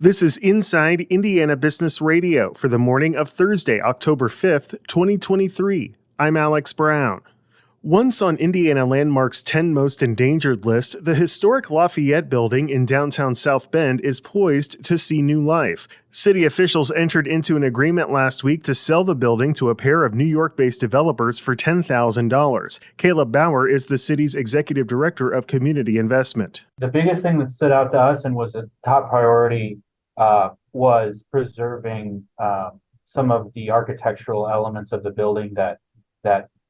This is Inside Indiana Business Radio for the morning of Thursday, October 5th, 2023. I'm Alex Brown. Once on Indiana Landmark's 10 Most Endangered list, the historic Lafayette Building in downtown South Bend is poised to see new life. City officials entered into an agreement last week to sell the building to a pair of New York-based developers for $10,000. Caleb Bauer is the city's executive director of community investment. The biggest thing that stood out to us and was a top priority was preserving some of the architectural elements of the building that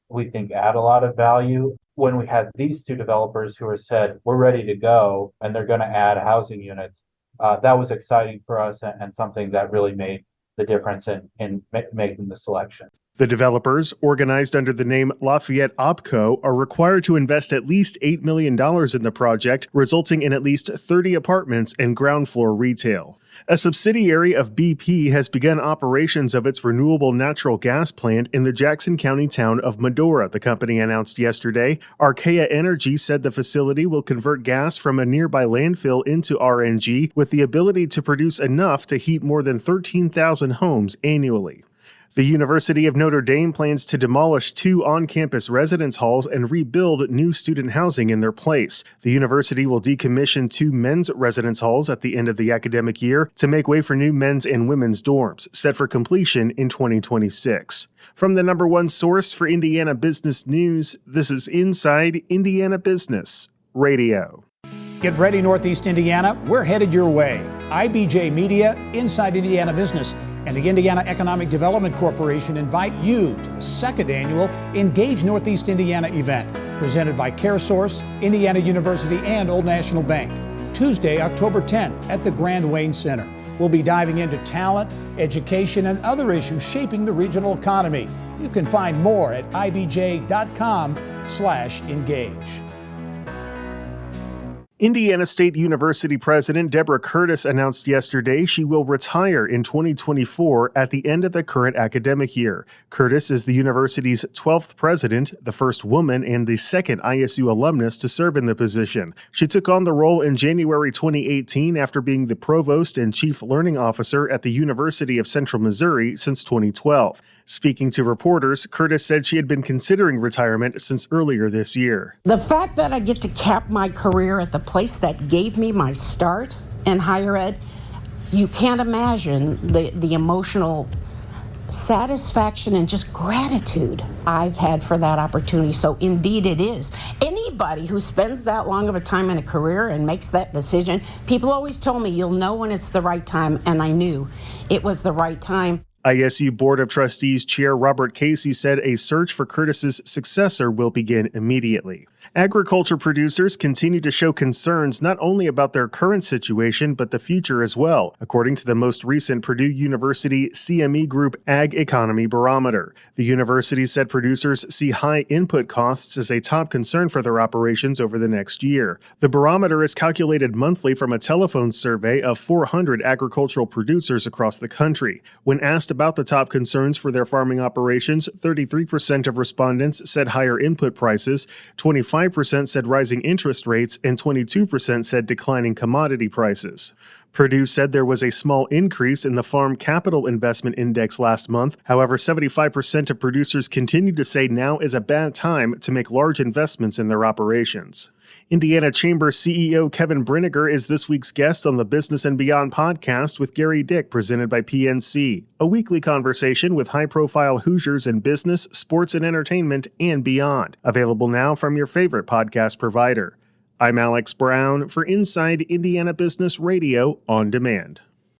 we think add a lot of value. When we had these two developers who said, we're ready to go, and they're going to add housing units, that was exciting for us and something that really made the difference in making the selection. The developers, organized under the name Lafayette OpCo, are required to invest at least $8 million in the project, resulting in at least 30 apartments and ground floor retail. A subsidiary of BP has begun operations of its renewable natural gas plant in the Jackson County town of Medora, the company announced yesterday. Archaea Energy said the facility will convert gas from a nearby landfill into RNG with the ability to produce enough to heat more than 13,000 homes annually. The University of Notre Dame plans to demolish 2 on-campus residence halls and rebuild new student housing in their place. The university will decommission 2 men's residence halls at the end of the academic year to make way for new men's and women's dorms, set for completion in 2026. From the #1 source for Indiana business news, this is Inside Indiana Business Radio. Get ready, Northeast Indiana. We're headed your way. IBJ Media, Inside Indiana Business, and the Indiana Economic Development Corporation invite you to the second annual Engage Northeast Indiana event, presented by CareSource, Indiana University, and Old National Bank. Tuesday, October 10th at the Grand Wayne Center. We'll be diving into talent, education, and other issues shaping the regional economy. You can find more at ibj.com/engage. Indiana State University President Deborah Curtis announced yesterday she will retire in 2024 at the end of the current academic year. Curtis is the university's 12th president, the first woman and the second ISU alumnus to serve in the position. She took on the role in January 2018 after being the provost and chief learning officer at the University of Central Missouri since 2012. Speaking to reporters, Curtis said she had been considering retirement since earlier this year. The fact that I get to cap my career at the place that gave me my start in higher ed, you can't imagine the emotional satisfaction and just gratitude I've had for that opportunity. So indeed it is. Anybody who spends that long of a time in a career and makes that decision, people always told me, you'll know when it's the right time, and I knew it was the right time. ISU Board of Trustees Chair Robert Casey said a search for Curtis's successor will begin immediately. Agriculture producers continue to show concerns not only about their current situation, but the future as well, according to the most recent Purdue University CME Group Ag Economy Barometer. The university said producers see high input costs as a top concern for their operations over the next year. The barometer is calculated monthly from a telephone survey of 400 agricultural producers across the country. When asked about the top concerns for their farming operations, 33% of respondents said higher input prices, 25% said rising interest rates, and 22% said declining commodity prices. Purdue said there was a small increase in the Farm Capital Investment Index last month. However, 75% of producers continue to say now is a bad time to make large investments in their operations. Indiana Chamber CEO Kevin Brinegar is this week's guest on the Business and Beyond podcast with Gary Dick, presented by PNC, a weekly conversation with high-profile Hoosiers in business, sports, and entertainment, and beyond. Available now from your favorite podcast provider. I'm Alex Brown for Inside Indiana Business Radio on Demand.